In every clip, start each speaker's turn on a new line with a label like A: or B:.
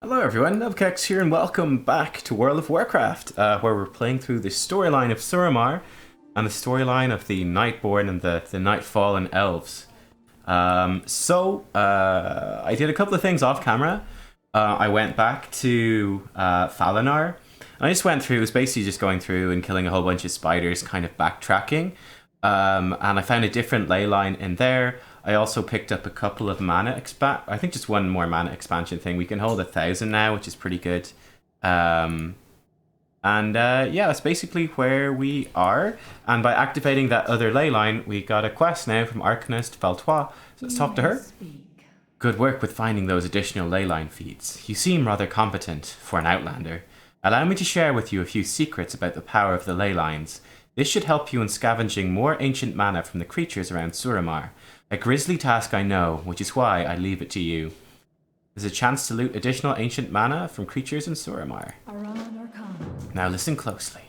A: Hello everyone, Nubkeks here and welcome back to World of Warcraft, where we're playing through the storyline of Suramar and the storyline of the Nightborn and the Nightfallen Elves. I did a couple of things off camera. I went back to Falanar, and I just went through, it was basically just going through and killing a whole bunch of spiders, kind of backtracking. And I found a different ley line in there. I also picked up a couple of I think just one more mana expansion thing. We can hold 1,000 now, which is pretty good. Yeah, that's basically where we are. And by activating that other ley line, we got a quest now from Arcanist Valtois. So let's talk to her. Good work with finding those additional ley line feeds. You seem rather competent for an Outlander. Allow me to share with you a few secrets about the power of the ley lines. This should help you in scavenging more ancient mana from the creatures around Suramar. A grisly task, I know, which is why I leave it to you. There's a chance to loot additional ancient mana from creatures in Suramar. Now listen closely.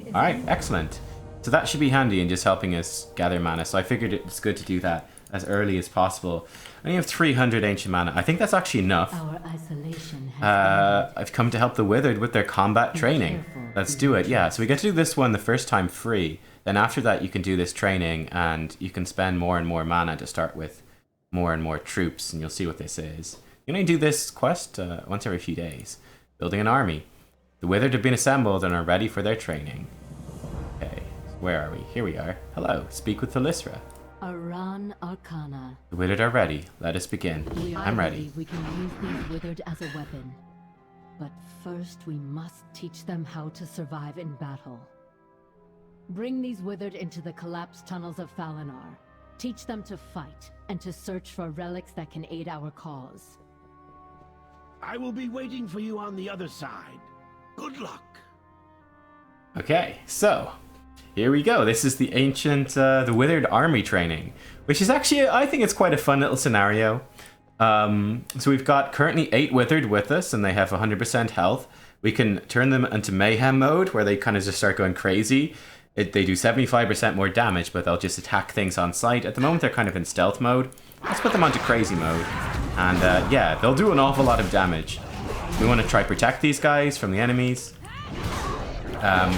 A: Alright, excellent. So that should be handy in just helping us gather mana, so I figured it's good to do that as early as possible. I only have 300 ancient mana. I think that's actually enough.
B: Our isolation has
A: I've come to help the Withered with their combat training. Let's do it, yeah. So we get to do this one the first time free. Then after that you can do this training and you can spend more and more mana to start with more and more troops, and you'll see what this is. You only do this quest once every few days. Building an army. The Withered have been assembled and are ready for their training. Okay, where are we? Here we are. Hello, speak with Thalyssra.
B: Aran Arcana.
A: The Withered are ready. Let us begin. I'm ready.
B: We can use these Withered as a weapon. But first we must teach them how to survive in battle. Bring these Withered into the collapsed tunnels of Falanar. Teach them to fight, and to search for relics that can aid our cause.
C: I will be waiting for you on the other side. Good luck.
A: Okay, so here we go. This is the ancient, the Withered Army Training, which is actually, I think it's quite a fun little scenario. So we've got currently 8 Withered with us, and they have 100% health. We can turn them into Mayhem mode, where they kind of just start going crazy. They do 75% more damage, but they'll just attack things on sight. At the moment, they're kind of in stealth mode. Let's put them onto crazy mode. And yeah, they'll do an awful lot of damage. We want to try protect these guys from the enemies.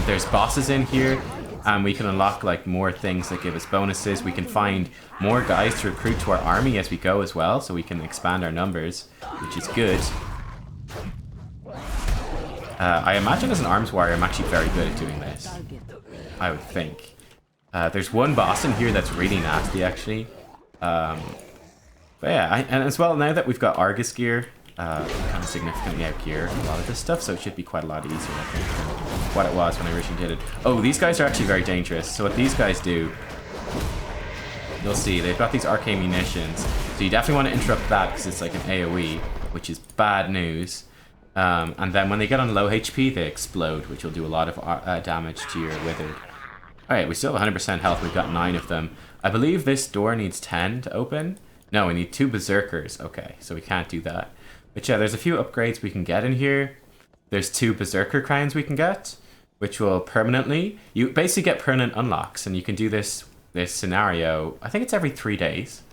A: There's bosses in here, and we can unlock like more things that give us bonuses. We can find more guys to recruit to our army as we go as well, so we can expand our numbers, which is good. I imagine as an arms warrior, I'm actually very good at doing this. I would think. There's one boss in here that's really nasty, actually. But yeah, and as well, now that we've got Argus gear, we kind of significantly outgear a lot of this stuff, so it should be quite a lot easier, I think, than what it was when I originally did it. Oh, these guys are actually very dangerous. So what these guys do, you'll see, they've got these arcane munitions. So you definitely want to interrupt that, because it's like an AoE, which is bad news. And then when they get on low HP, they explode, which will do a lot of damage to your Withered. Alright, we still have 100% health. We've got 9 of them. I believe this door needs 10 to open. No, we need 2 Berserkers. Okay, so we can't do that. But yeah, there's a few upgrades we can get in here. There's 2 Berserker crowns we can get, which will permanently... You basically get permanent unlocks, and you can do this scenario, I think it's every 3 days.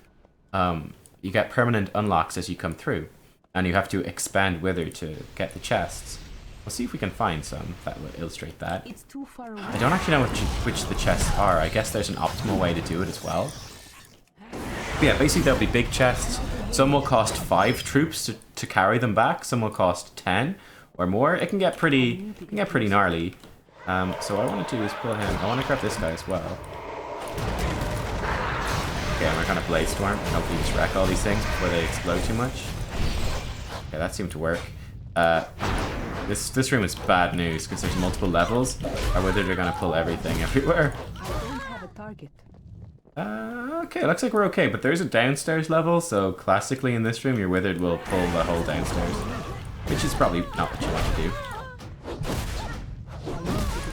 A: You get permanent unlocks as you come through. And you have to expand Wither to get the chests. We'll see if we can find some that will illustrate that.
B: It's too far away.
A: I don't actually know which the chests are. I guess there's an optimal way to do it as well. But yeah, basically there'll be big chests. Some will cost 5 troops to carry them back. Some will cost 10 or more. It can get pretty gnarly. So what I want to do is pull him. I want to grab this guy as well. Okay, we're gonna Blaze Storm and hopefully just wreck all these things before they explode too much. Okay, that seemed to work. This room is bad news because there's multiple levels. Or whether they're gonna pull everything everywhere. Okay, looks like we're okay, but there's a downstairs level, so classically in this room your Withered will pull the whole downstairs, which is probably not what you want to do.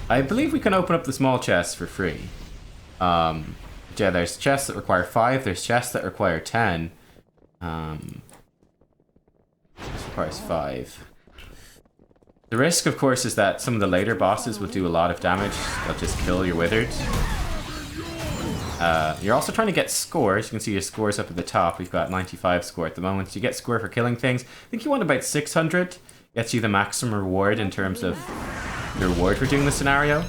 A: I believe we can open up the small chests for free. Yeah, there's chests that require 5. There's chests that require 10. This requires 5. The risk, of course, is that some of the later bosses will do a lot of damage. They'll just kill your Withered. You're also trying to get scores. You can see your scores up at the top. We've got 95 score at the moment. So you get score for killing things. I think you want about 600. Gets you the maximum reward in terms of your reward for doing the scenario.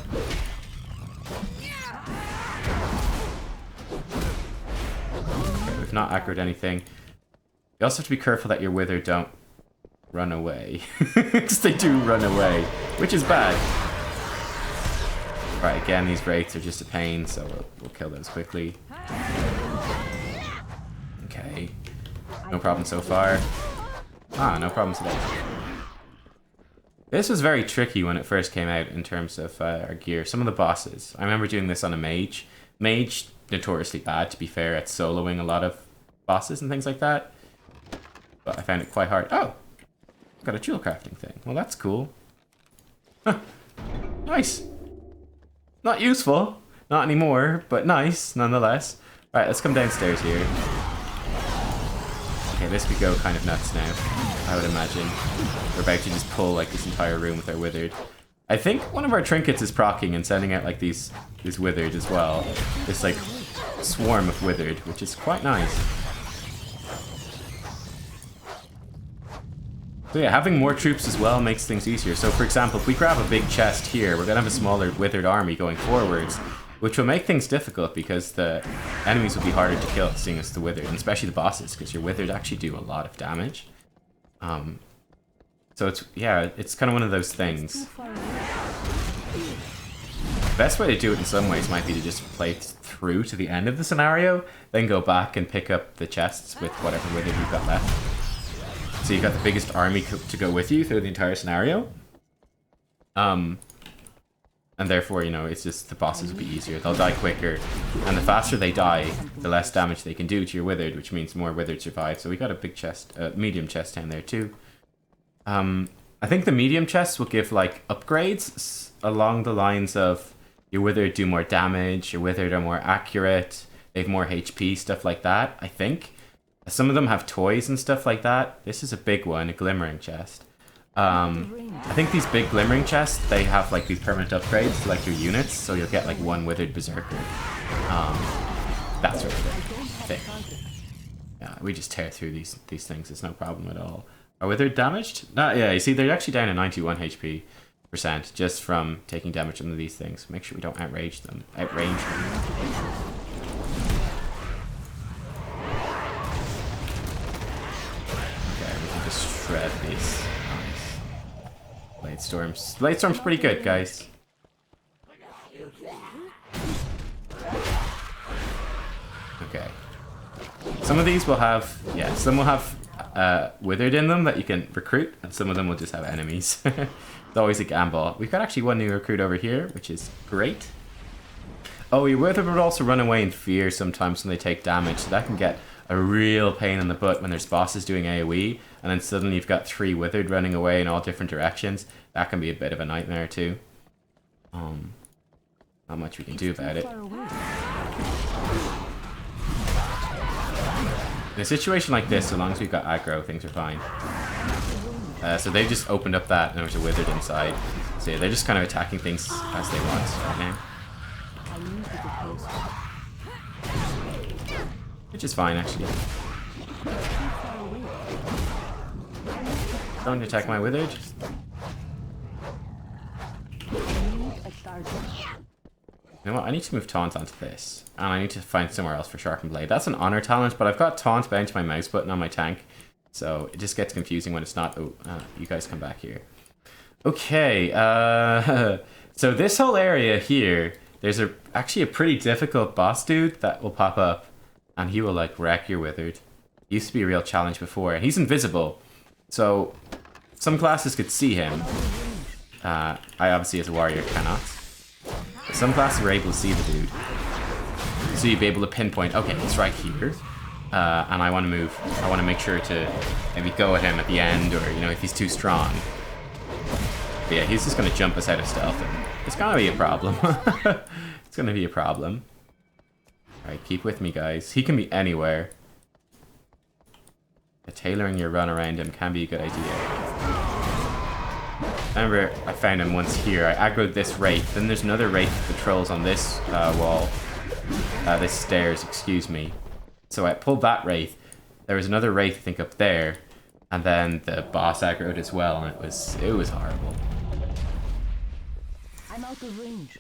A: Okay, we've not aggroed anything. You also have to be careful that your wither don't run away. Because they do run away, which is bad. Right, again, these wraiths are just a pain, so we'll kill those quickly. Okay. No problem so far. Ah, no problem today. This was very tricky when it first came out in terms of our gear. Some of the bosses. I remember doing this on a mage. Mage, notoriously bad, to be fair, at soloing a lot of bosses and things like that. But I found it quite hard. Oh! Got a jewel crafting thing. Well, that's cool. Huh. Nice! Not useful. Not anymore, but nice, nonetheless. Alright, let's come downstairs here. Okay, this could go kind of nuts now, I would imagine. We're about to just pull like this entire room with our withered. I think one of our trinkets is proccing and sending out like these withered as well. This like swarm of withered, which is quite nice. So yeah, having more troops as well makes things easier. So for example, if we grab a big chest here, we're gonna have a smaller withered army going forwards, which will make things difficult because the enemies will be harder to kill, seeing as the withered, and especially the bosses, because your withered actually do a lot of damage. So it's, yeah, it's kind of one of those things. The best way to do it in some ways might be to just play through to the end of the scenario, then go back and pick up the chests with whatever withered you've got left. So you've got the biggest army to go with you through the entire scenario. And therefore, you know, it's just the bosses will be easier. They'll die quicker. And the faster they die, the less damage they can do to your withered, which means more withered survive. So we got a big chest, medium chest down there too. I think the medium chests will give like upgrades along the lines of your withered do more damage, your withered are more accurate, they have more HP, stuff like that, I think. Some of them have toys and stuff like that. This is a big one, a glimmering chest. I think these big glimmering chests, they have like these permanent upgrades to like your units, so you'll get like one withered berserker. That sort of thing. Yeah, we just tear through these things, it's no problem at all. Are withered damaged? Yeah, you see they're actually down to 91 HP percent just from taking damage from these things. Make sure we don't outrange them. Okay, we can just shred these. Nice. Blade Storm's pretty good, guys. Okay. Some of these will have, yeah, some will have withered in them that you can recruit, and some of them will just have enemies. It's always a gamble. We've got actually one new recruit over here, which is great. Oh, your withered would also run away in fear sometimes when they take damage, so that can get a real pain in the butt when there's bosses doing AoE, and then suddenly you've got 3 withered running away in all different directions. That can be a bit of a nightmare too. Not much we can do about it. In a situation like this, so long as we've got aggro, things are fine. So they just opened up that, and there was a withered inside. So yeah, they're just kind of attacking things as they want right now. Which is fine, actually. Don't attack my withered. You know what, I need to move Taunt onto this. And I need to find somewhere else for Sharpened Blade. That's an honor talent, but I've got Taunt bound to my mouse button on my tank. So it just gets confusing when it's not. Oh, you guys come back here. Okay, so this whole area here, there's actually a pretty difficult boss dude that will pop up. And he will like wreck your withered. He used to be a real challenge before. And he's invisible. So some classes could see him. I obviously as a warrior cannot. But some classes are able to see the dude. So you'd be able to pinpoint, okay, he's right here. And I want to move. I want to make sure to maybe go at him at the end, or, you know, if he's too strong. But yeah, he's just going to jump us out of stealth. And it's going to be a problem. It's going to be a problem. Alright, keep with me, guys. He can be anywhere. Tailoring your run around him can be a good idea. Remember, I found him once here. I aggroed this wraith. Then there's another wraith that patrols on this wall. This stairs, excuse me. So I pulled that wraith. There was another wraith, I think, up there, and then the boss aggroed as well, and it was horrible.
B: I'm out of range.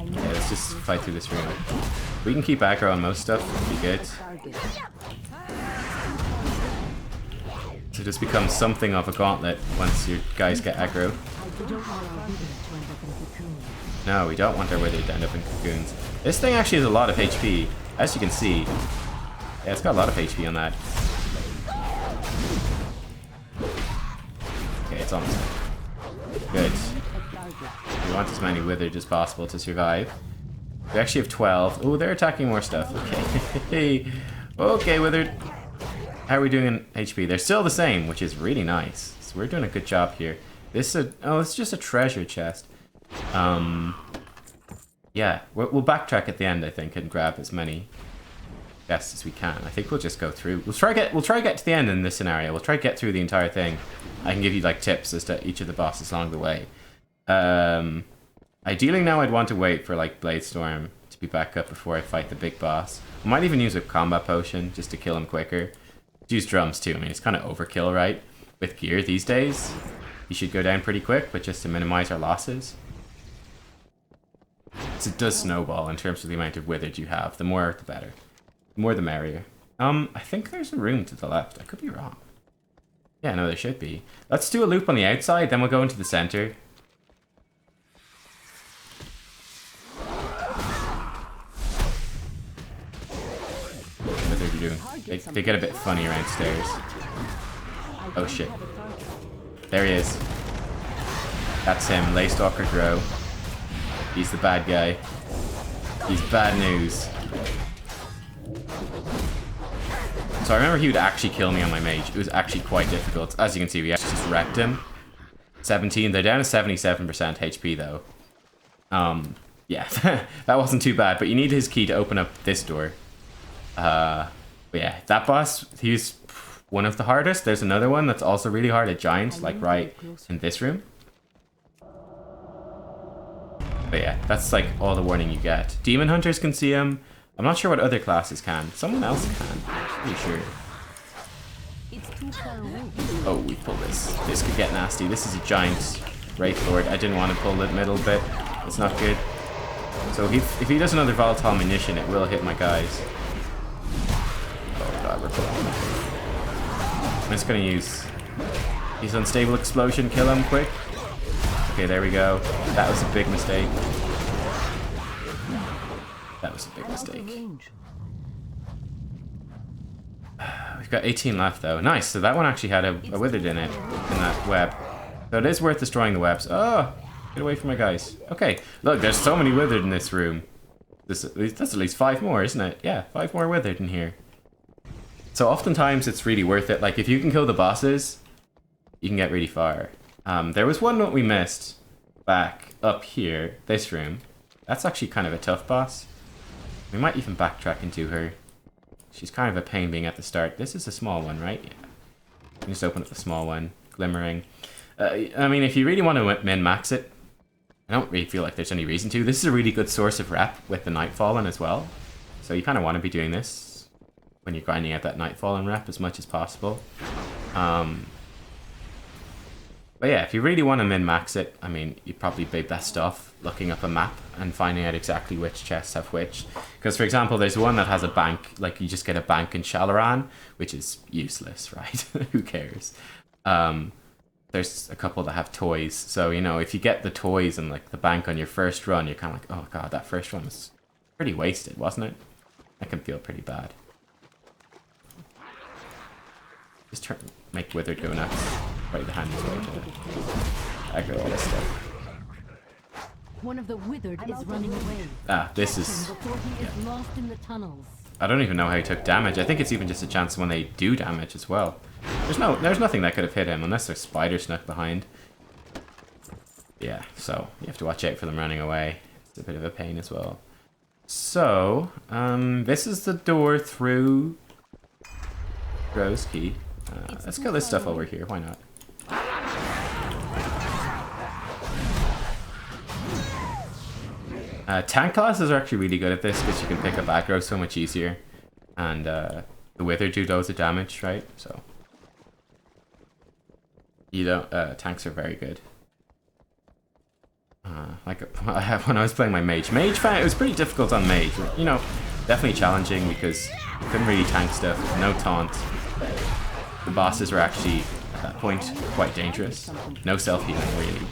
A: Yeah, let's just fight through this room. We can keep aggro on most stuff, it'll be good. So just becomes something of a gauntlet once your guys get aggro. No, we don't want our withered to end up in cocoons. This thing actually has a lot of HP, as you can see. Yeah, it's got a lot of HP on that. Okay, it's almost good. We want as many withered as possible to survive. We actually have 12. Oh, they're attacking more stuff. Okay. Okay, withered. How are we doing in HP? They're still the same, which is really nice. So we're doing a good job here. This is it's just a treasure chest. Yeah, we'll backtrack at the end, I think, and grab as many chests as we can. I think we'll just go through. We'll try to get to the end in this scenario. We'll try to get through the entire thing. I can give you like tips as to each of the bosses along the way. Ideally now I'd want to wait for like Bladestorm to be back up before I fight the big boss. I might even use a combat potion just to kill him quicker. Use drums too. I mean, it's kind of overkill, right? With gear these days, you should go down pretty quick, but just to minimize our losses. So it does snowball in terms of the amount of withered you have. The more, the better. The more, the merrier. I think there's a room to the left. I could be wrong. Yeah, no, there should be. Let's do a loop on the outside, then we'll go into the center. What are you doing? They get a bit funny around stairs. Oh shit. There he is. That's him, Laystalker Drow. He's the bad guy. He's bad news. So I remember he would actually kill me on my mage. It was actually quite difficult. As you can see, we actually just wrecked him. 17. They're down to 77% HP though. Yeah, that wasn't too bad. But you need his key to open up this door. But yeah, that boss, he's one of the hardest. There's another one that's also really hard, a giant, like right in this room. But yeah, that's like all the warning you get. Demon Hunters can see him. I'm not sure what other classes can. Someone else can. Pretty sure. Oh, we pulled this. This could get nasty. This is a giant Wraith Lord. I didn't want to pull the middle bit. It's not good. So if he does another volatile munition, it will hit my guys. Oh god, we're pulling. I'm just gonna use his unstable explosion. Kill him quick. Okay, there we go. That was a big mistake. That was a big mistake. We've got 18 left though. Nice, so that one actually had a withered in it, in that web. So it is worth destroying the webs. Oh, get away from my guys. Okay, look, there's so many withered in this room. That's at least 5 more, isn't it? Yeah, 5 more withered in here. So oftentimes it's really worth it. Like if you can kill the bosses, you can get really far. There was one that we missed back up here, this room. That's actually kind of a tough boss. We might even backtrack into her. She's kind of a pain being at the start. This is a small one, right? Yeah. You can just open up the small one. Glimmering. I mean, if you really want to min-max it, I don't really feel like there's any reason to. This is a really good source of rep with the Nightfallen as well. So you kind of want to be doing this when you're grinding out that Nightfallen rep as much as possible. But yeah, if you really want to min-max it, I mean, you'd probably be best off looking up a map and finding out exactly which chests have which. Because, for example, there's one that has a bank, like you just get a bank in Shalaran, which is useless, right? Who cares? There's a couple that have toys. So, you know, if you get the toys and like the bank on your first run, you're kind of like, oh god, that first run was pretty wasted, wasn't it? That can feel pretty bad. Just make Withered go nuts. Right, the hand is way to aggro all this stuff.
B: One of the Withered is running away.
A: Ah, this is...
B: Before he is lost in the tunnels.
A: I don't even know how he took damage. I think it's even just a chance when they do damage as well. There's nothing that could have hit him unless there's spiders snuck behind. Yeah, so you have to watch out for them running away. It's a bit of a pain as well. So, this is the door through Rose Key. Let's kill this stuff over here, why not? Tank classes are actually really good at this because you can pick up aggro so much easier. And the Withered do loads of damage, right? So you don't tanks are very good. Like when I was playing my mage, it was pretty difficult on mage. You know, definitely challenging because you couldn't really tank stuff. No taunt. The bosses were actually at that point quite dangerous. No self healing really.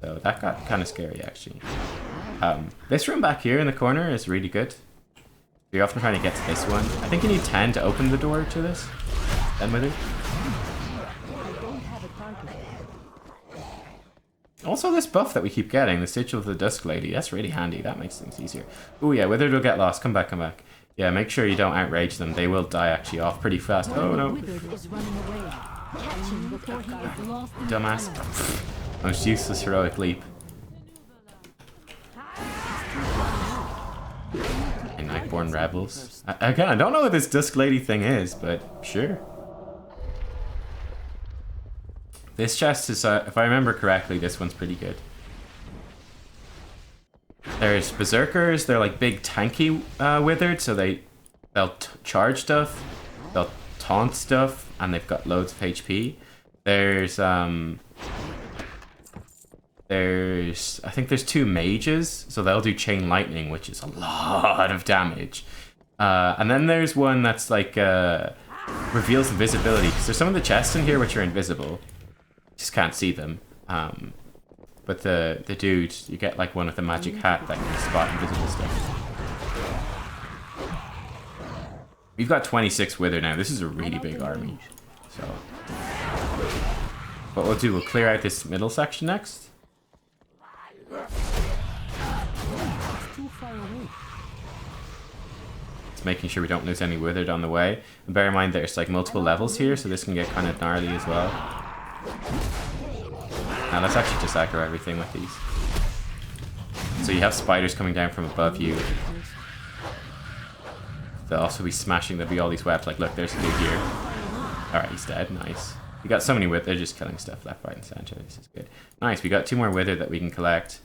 A: So that got kind of scary actually. This room back here in the corner is really good. You're often trying to get to this one. I think you need 10 to open the door to this. 10 with it. Also this buff that we keep getting, the Sigil of the Dusk Lady, that's really handy. That makes things easier. Oh yeah, Withered will get lost. Come back, come back. Yeah, make sure you don't outrage them. They will die actually off pretty fast. Oh no. Dumbass. Most useless heroic leap. And Nightborn Rebels. Again, I don't know what this Dusk Lady thing is, but sure. This chest is, if I remember correctly, this one's pretty good. There's Berserkers, they're like big tanky Withered, so they'll charge stuff, they'll taunt stuff, and they've got loads of HP. I think there's 2 mages, so they'll do Chain Lightning, which is a lot of damage. And then there's one that's like, reveals invisibility, because there's some of the chests in here which are invisible. Just can't see them. But the dude, you get like one with a magic hat that can spot invisible stuff. We've got 26 Wither now. This is a really big army. So what we'll do, we'll clear out this middle section next. It's making sure we don't lose any Withered on the way. And bear in mind there's like multiple levels here, so this can get kind of gnarly as well. Now let's actually just aggro everything with these. So you have spiders coming down from above you. They'll also be smashing, there'll be all these webs, like look, there's a dude here. Alright, he's dead, nice. We got so many Wither, they're just killing stuff left, right, and center, this is good. Nice, we got 2 more Wither that we can collect.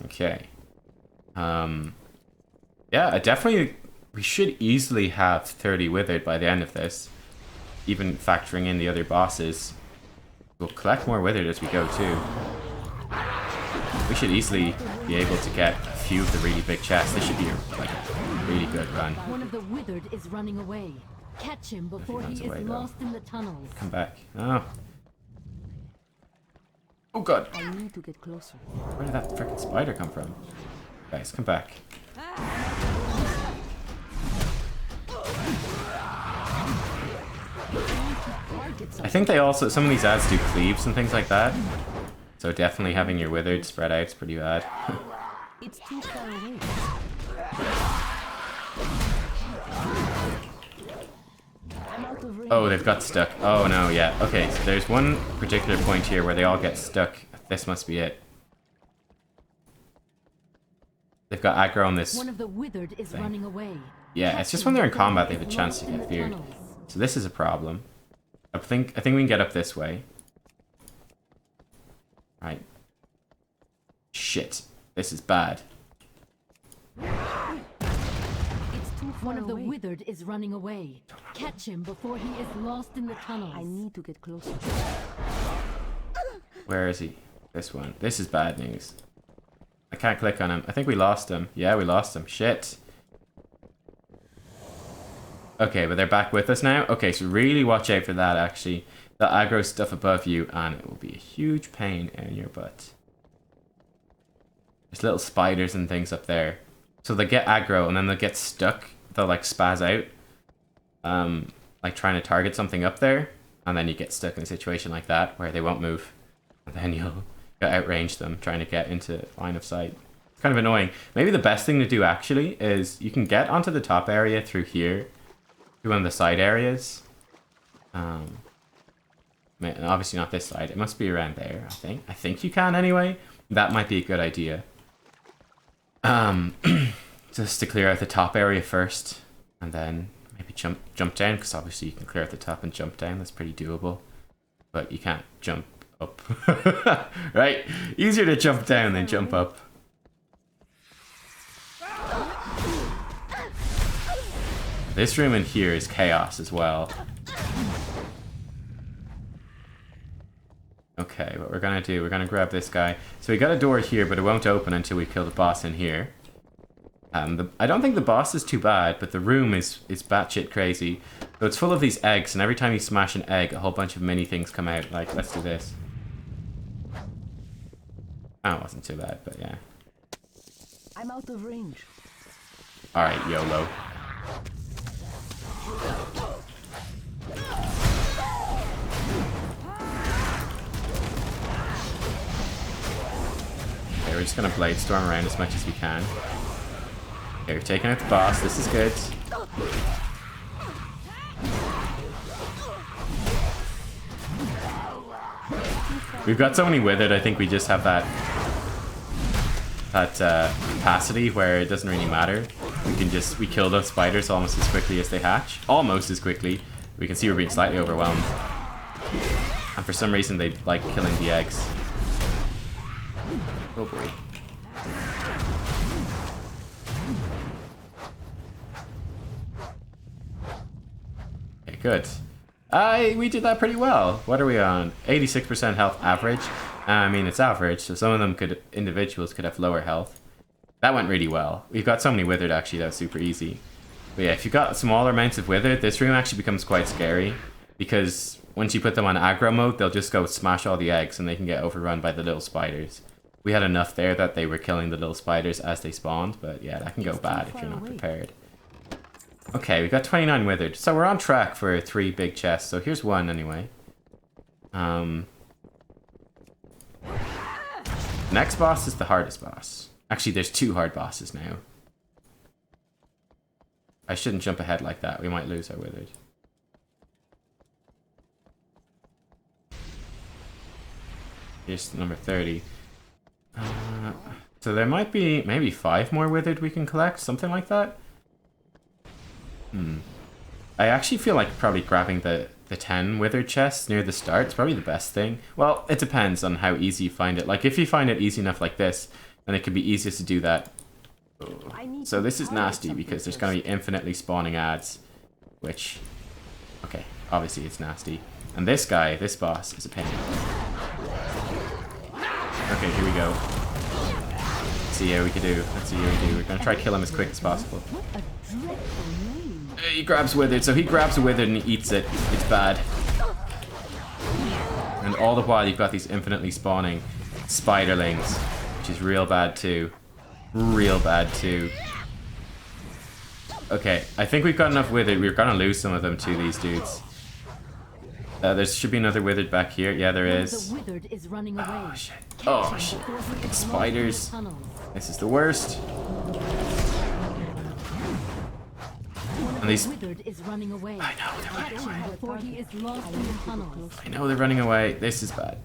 A: Okay. Yeah, definitely, we should easily have 30 Withered by the end of this. Even factoring in the other bosses. We'll collect more Withered as we go too. We should easily be able to get a few of the really big chests. This should be like a really good run.
B: One of the Withered is running away. Catch him before he is lost in the tunnels.
A: Come back. Oh. Oh god.
B: I need to get closer.
A: Where did that freaking spider come from? Guys, come back. I think they also, some of these ads do cleaves and things like that. So definitely having your Withered spread out is pretty bad.
B: It's too far away.
A: Oh, they've got stuck. Oh no, yeah. Okay, so there's one particular point here where they all get stuck. This must be it. They've got aggro on this.
B: One of the Withered is running away.
A: Yeah, it's just when they're in combat they have a chance to get feared. So this is a problem. I think we can get up this way. Right. Shit. This is bad.
B: One of the Withered is running away. Catch him before he is lost in the tunnels. I need to get closer.
A: Where is he? This one. This is bad news. I can't click on him. I think we lost him. Yeah, we lost him. Shit. Okay, but they're back with us now. Okay, so really watch out for that, actually. The aggro stuff above you, and it will be a huge pain in your butt. There's little spiders and things up there. So they get aggro, and then they'll get stuck. They'll, like, spaz out. Like, trying to target something up there. And then you get stuck in a situation like that, where they won't move. And then you'll outrange them, trying to get into line of sight. It's kind of annoying. Maybe the best thing to do, actually, is you can get onto the top area through here. Through one of the side areas. Obviously not this side. It must be around there, I think. I think you can anyway. That might be a good idea. Just to clear out the top area first. And then maybe jump down. Because obviously you can clear out the top and jump down. That's pretty doable. but you can't jump up. Right? Easier to jump down than jump up. This room in here is chaos as well. Okay, what we're gonna do, we're gonna grab this guy. So we got a door here, but it won't open until we kill the boss in here. I don't think the boss is too bad, but the room is batshit crazy. So it's full of these eggs, and every time you smash an egg, a whole bunch of mini things come out. Like, let's do this. Oh, it wasn't too bad, but yeah.
D: I'm out of range.
A: Alright, YOLO. Okay, we're just gonna blade storm around as much as we can. Okay, we're taking out the boss. This is good. We've got so many withered, I think we just have that capacity where it doesn't really matter. We kill those spiders almost as quickly as they hatch. Almost as quickly. We can see we're being slightly overwhelmed. And for some reason they like killing the eggs. Oh boy. Okay, good. We did that pretty well. What are we on? 86% health average. I mean, it's average, so some of them individuals could have lower health. That went really well. We've got so many withered, actually, that was super easy. But yeah, if you've got smaller amounts of withered, this room actually becomes quite scary. Because once you put them on aggro mode, they'll just go smash all the eggs and they can get overrun by the little spiders. We had enough there that they were killing the little spiders as they spawned, but yeah, that can go bad if you're not prepared. Okay, we got 29 withered. So we're on track for 3 big chests. So here's one anyway. Next boss is the hardest boss. Actually, there's 2 hard bosses now. I shouldn't jump ahead like that. We might lose our withered. Here's number 30. So there might be maybe 5 more withered we can collect. Something like that. I actually feel like probably grabbing the 10 withered chests near the start is probably the best thing. Well, it depends on how easy you find it. Like, if you find it easy enough like this, then it could be easiest to do that. So this is nasty because there's going to be infinitely spawning ads. Which, okay, obviously it's nasty. And this guy, this boss, is a pain. Okay, here we go. Let's see how we can do. Let's see how we do. We're going to try to kill him as quick as possible. He grabs withered, so he grabs a withered and he eats it. It's bad. And all the while you've got these infinitely spawning spiderlings, which is real bad too. Real bad too. Okay, I think we've got enough withered. We're gonna lose some of them to these dudes. There should be another withered back here. Yeah, there is. Oh shit. Oh shit. Spiders. This is the worst. And these... I know, they're running away. I know they're running away. This is bad.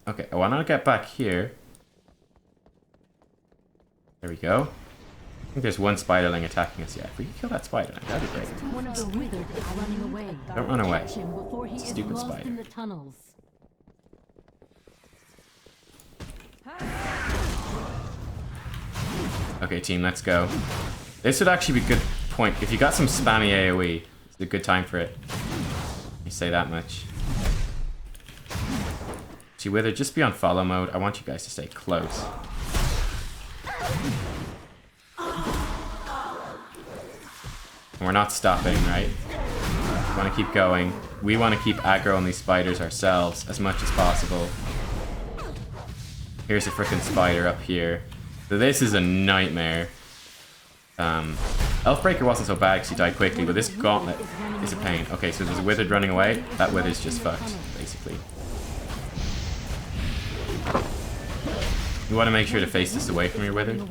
A: Okay, I want to get back here. There we go. I think there's one spiderling attacking us. Yeah, if we can kill that spiderling, that'd be great. Don't run away. Stupid spider. Okay, team, let's go. This would actually be a good point. If you got some spammy AoE, it's a good time for it. You say that much. See, whether just be on follow mode, I want you guys to stay close. And we're not stopping, right? We want to keep going. We want to keep aggro on these spiders ourselves as much as possible. Here's a freaking spider up here. So this is a nightmare. Elfbreaker wasn't so bad because he died quickly, but this gauntlet is a pain. Okay, so there's a withered running away. That withered's just fucked, basically. You want to make sure to face this away from your withered.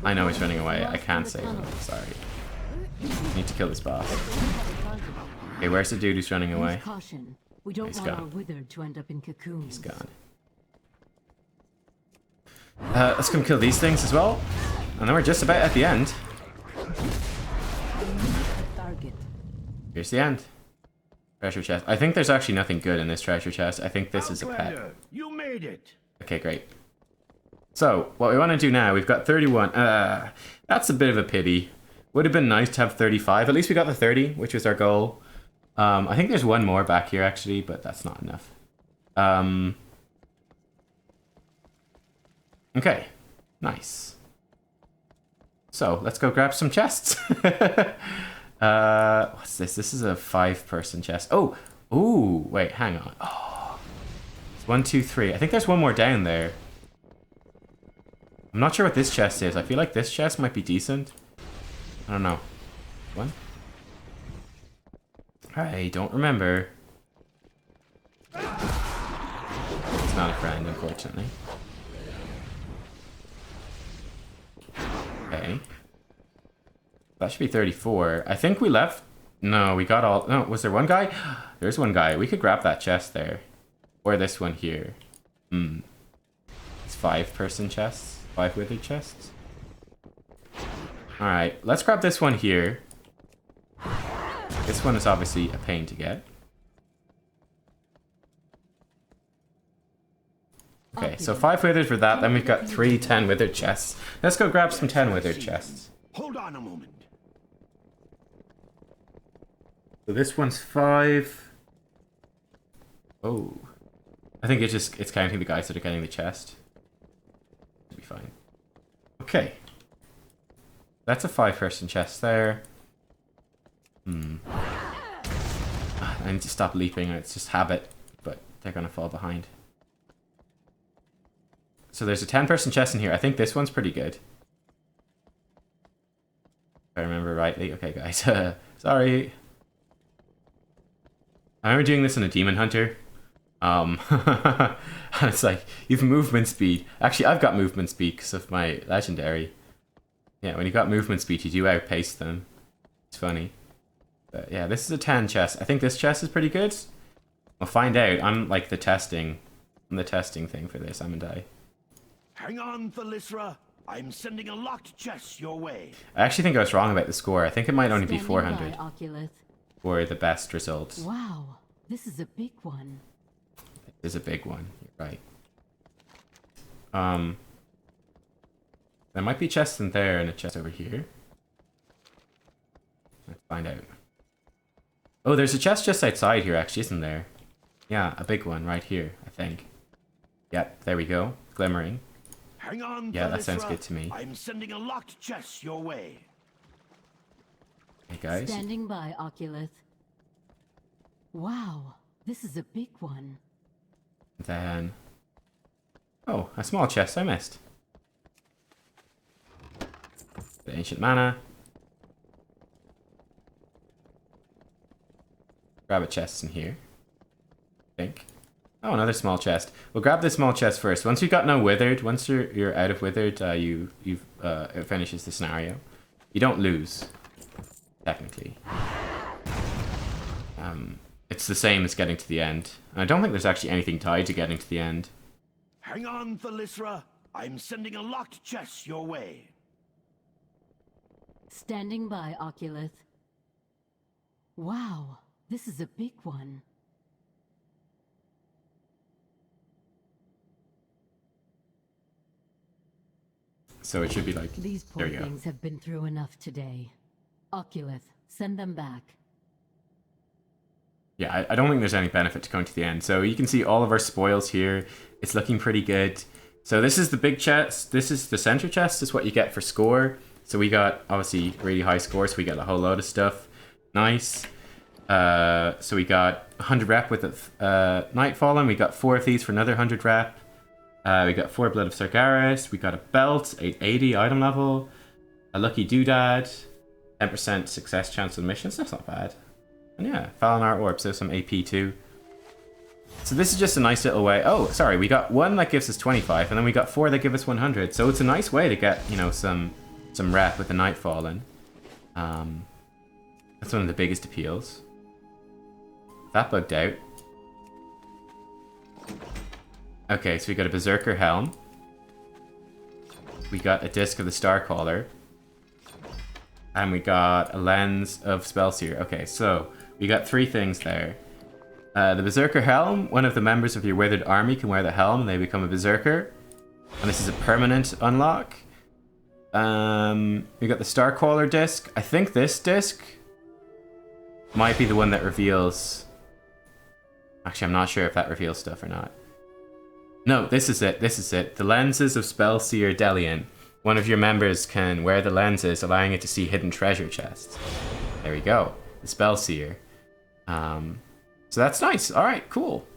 A: I know he's running away. I can't save him. Sorry. I need to kill this boss. Okay, where's the dude who's running away? He's gone. He's gone. Let's come kill these things as well. And then we're just about at the end. Here's the end. Treasure chest. I think there's actually nothing good in this treasure chest. I think this is a pet.
C: Outlander, you made it.
A: Okay, great. So, what we want to do now, we've got 31. That's a bit of a pity. Would have been nice to have 35. At least we got the 30, which was our goal. I think there's one more back here, actually, but that's not enough. Okay, nice. So, let's go grab some chests. What's this? This is a 5-person chest. Oh, ooh, wait, hang on. Oh, it's 1, 2, 3. I think there's one more down there. I'm not sure what this chest is. I feel like this chest might be decent. I don't know. One? I don't remember. It's not a friend, unfortunately. Okay. That should be 34. I think we left... No, we got all... No, was there one guy? There's one guy. We could grab that chest there. Or this one here. It's 5-person chests. 5 withered chests. Alright, let's grab this one here. This one is obviously a pain to get. Okay, so 5 withers for that. Then we've got 3 10 withered chests. Let's go grab some 10 withered chests.
C: Hold on a moment.
A: So this one's 5. Oh. I think it's counting the guys that are getting the chest. Should be fine. Okay. That's a 5-person chest there. I need to stop leaping. It's just habit, but they're gonna fall behind. So there's a 10-person chest in here. I think this one's pretty good. If I remember rightly. Okay, guys. Sorry. I remember doing this in a Demon Hunter. And it's like, you've movement speed. Actually, I've got movement speed because of my legendary. Yeah, when you got movement speed, you do outpace them. It's funny. But yeah, this is a 10 chest. I think this chest is pretty good. We'll find out. I'm like the testing. I'm the testing thing for this. I'm gonna die.
C: Hang on, Thalysra. I'm sending a locked chest your way.
A: I actually think I was wrong about the score. I think it might only be
B: Standing
A: 400
B: by, Oculus.
A: for the best results.
B: Wow, this is a big one.
A: It is a big one. You're right. There might be chests in there and a chest over here. Let's find out. Oh, there's a chest just outside here, actually, isn't there? Yeah, a big one right here, I think. Yep, there we go. Glimmering.
C: Hang on,
A: Yeah, that
C: Thalysra.
A: sounds good to me.
C: I'm sending a locked chest your way.
A: Hey, guys.
B: Standing by, Oculus. Wow, this is a big one.
A: Then... Oh, a small chest I missed. The ancient mana. Grab a chest in here. I think. Oh, another small chest. We'll grab this small chest first. Once you've got no withered, once you're out of withered, it finishes the scenario. You don't lose, technically. It's the same as getting to the end. And I don't think there's actually anything tied to getting to the end.
C: Hang on, Thalysra. I'm sending a locked chest your way.
B: Standing by, Oculus. Wow, this is a big one.
A: So it should be like,
B: These
A: there
B: poor
A: you go.
B: things have been through enough today. Oculus, send them back.
A: Yeah, I don't think there's any benefit to going to the end. So you can see all of our spoils here. It's looking pretty good. So this is the big chest. This is the center chest. This is what you get for score. So we got, obviously, really high scores. So we get a whole load of stuff. Nice. So we got 100 rep with Nightfallen. We got 4 of these for another 100 rep. We got 4 Blood of Sargeras. We got a belt, 880 item level. A lucky doodad. 10% success chance on missions. That's not bad. And yeah, Falinar Orb, so some AP too. So this is just a nice little way. Oh, sorry, we got 1 that gives us 25, and then we got 4 that give us 100. So it's a nice way to get, you know, some rep with the Nightfallen. That's one of the biggest appeals. That bugged out. Okay, so we got a Berserker Helm. We got a Disc of the Starcaller. And we got a Lens of Spellseer. Okay, so we got 3 things there. The Berserker Helm. One of the members of your Withered Army can wear the helm and they become a Berserker. And this is a permanent unlock. We got the Starcaller disc. I think this disc might be the one that reveals... Actually, I'm not sure if that reveals stuff or not. No, this is it. This is it. The lenses of Spellseer Delian. One of your members can wear the lenses, allowing it to see hidden treasure chests. There we go. The Spellseer. So that's nice. All right, cool.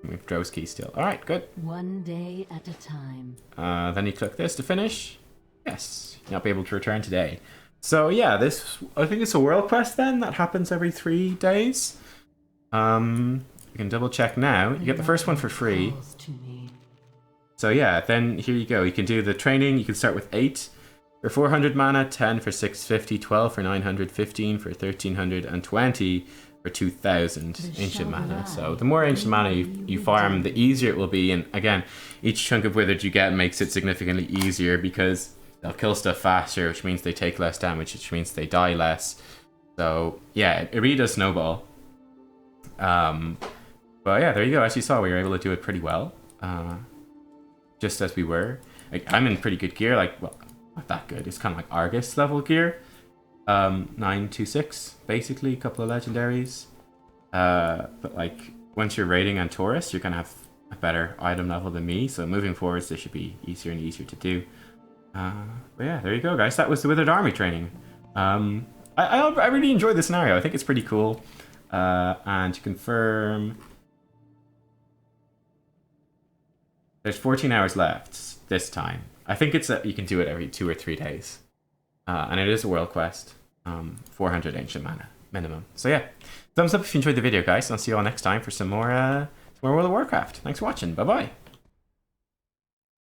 A: We have Dro's key still. All right, good.
B: One day at a time.
A: Then you click this to finish. Yes, you'll not be able to return today. So yeah, this, I think it's a world quest then that happens every 3 days. You can double check now. You get the first one for free. So yeah, then here you go. You can do the training. You can start with 8 for 400 mana, 10 for 650, 12 for 900, 15 for 1300, and 20 for 2000 ancient mana. So the more ancient mana you farm, the easier it will be. And again, each chunk of withered you get makes it significantly easier because they'll kill stuff faster, which means they take less damage, which means they die less. So yeah, it really does snowball. But yeah, there you go. As you saw, we were able to do it pretty well. Just as we were. Like, I'm in pretty good gear. Like, well, not that good. It's kind of like Argus level gear. 926, basically, a couple of legendaries. But like, once you're raiding on Taurus, you're gonna have a better item level than me. So moving forwards, this should be easier and easier to do. But yeah, there you go, guys. That was the Withered Army training. I really enjoyed the scenario. I think it's pretty cool. And to confirm, there's 14 hours left this time. I think it's you can do it every 2 or 3 days. And it is a world quest. 400 ancient mana minimum. So yeah, thumbs up if you enjoyed the video, guys. I'll see you all next time for some more World of Warcraft. Thanks for watching. Bye bye.